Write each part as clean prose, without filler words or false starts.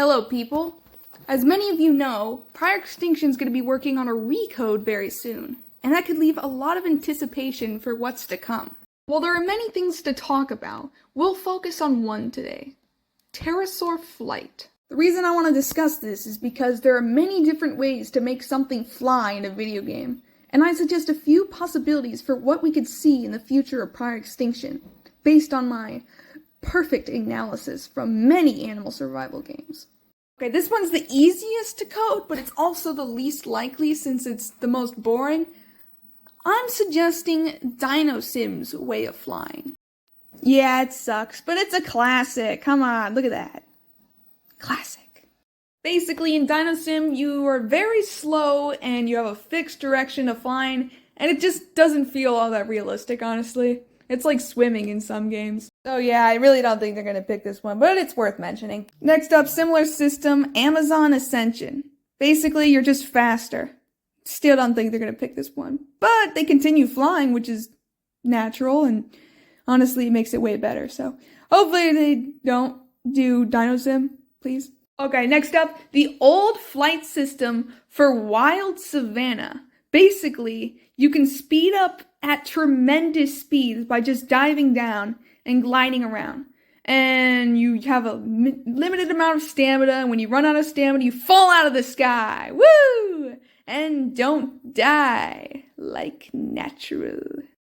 Hello, people. As many of you know, Prior Extinction is going to be working on a recode very soon, and that could leave a lot of anticipation for what's to come. While there are many things to talk about, we'll focus on one today: pterosaur flight. The reason I want to discuss this is because there are many different ways to make something fly in a video game, and I suggest a few possibilities for what we could see in the future of Prior Extinction, based on my perfect analysis from many animal survival games. Okay, this one's the easiest to code, but it's also the least likely since it's the most boring. I'm suggesting Dino Sim's way of flying. Yeah, it sucks, but it's a classic. Come on, look at that. Classic. Basically, in Dino Sim, you are very slow and you have a fixed direction of flying, and it just doesn't feel all that realistic, honestly. It's like swimming in some games. So yeah, I really don't think they're gonna pick this one, but it's worth mentioning. Next up, similar system, Amazon Ascension. Basically, you're just faster. Still don't think they're gonna pick this one. But they continue flying, which is natural, and honestly, it makes it way better. So hopefully they don't do Dino Sim, please. Okay, next up, the old flight system for Wild Savannah. Basically, you can speed up at tremendous speeds by just diving down and gliding around. And you have a limited amount of stamina, and when you run out of stamina, you fall out of the sky. Woo! And don't die like natural.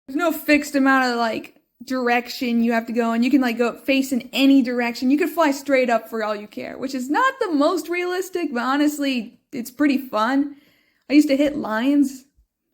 There's no fixed amount of direction you have to go, and you can go face in any direction. You can fly straight up for all you care, which is not the most realistic, but honestly, it's pretty fun. I used to hit lions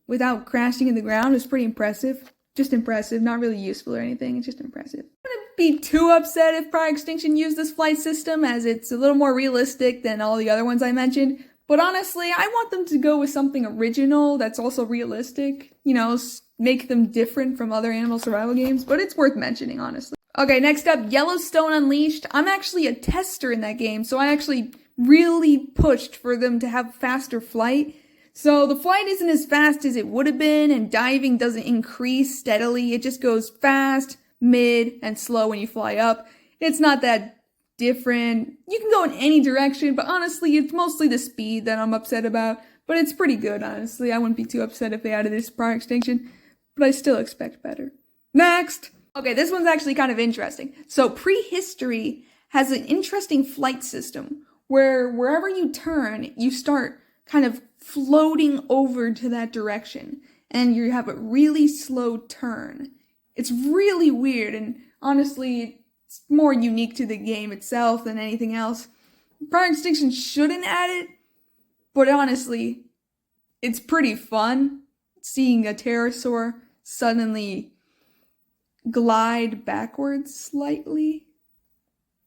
without crashing in the ground. It was pretty impressive. Just impressive, not really useful or anything. It's just impressive. I wouldn't be too upset if Prior Extinction used this flight system, as it's a little more realistic than all the other ones I mentioned. But honestly, I want them to go with something original that's also realistic. You know, make them different from other animal survival games. But it's worth mentioning, honestly. Okay, next up, Yellowstone Unleashed. I'm actually a tester in that game, so I actually really pushed for them to have faster flight. So the flight isn't as fast as it would have been, and diving doesn't increase steadily. It just goes fast, mid, and slow when you fly up. It's not that different. You can go in any direction, but honestly, it's mostly the speed that I'm upset about. But it's pretty good, honestly. I wouldn't be too upset if they added this Prior Extinction, but I still expect better. Next! Okay, this one's actually kind of interesting. So Prehistory has an interesting flight system where wherever you turn, you start kind of floating over to that direction, and you have a really slow turn. It's really weird, and honestly, it's more unique to the game itself than anything else. Prior Extinction shouldn't add it, but honestly, it's pretty fun seeing a pterosaur suddenly glide backwards slightly.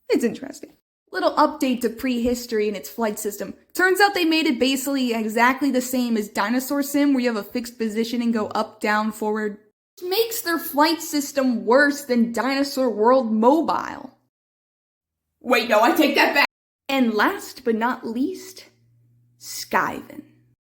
It's interesting. Little update to Prehistory and its flight system. Turns out they made it basically exactly the same as Dinosaur Sim, where you have a fixed position and go up, down, forward. Which makes their flight system worse than Dinosaur World Mobile. Wait, no, I take that back! And last but not least, Skyven.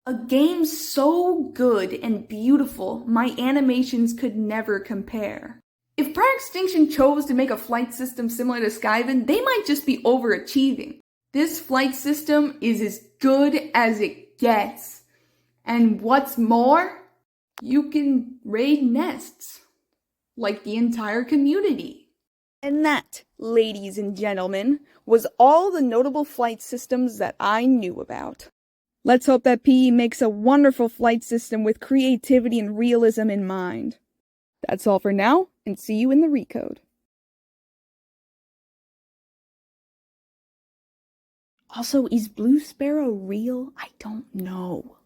A game so good and beautiful, my animations could never compare. If Prior Extinction chose to make a flight system similar to Skyven, they might just be overachieving. This flight system is as good as it gets. And what's more, you can raid nests, like the entire community. And that, ladies and gentlemen, was all the notable flight systems that I knew about. Let's hope that PE makes a wonderful flight system with creativity and realism in mind. That's all for now, and see you in the recode. Also, is Blue Sparrow real? I don't know.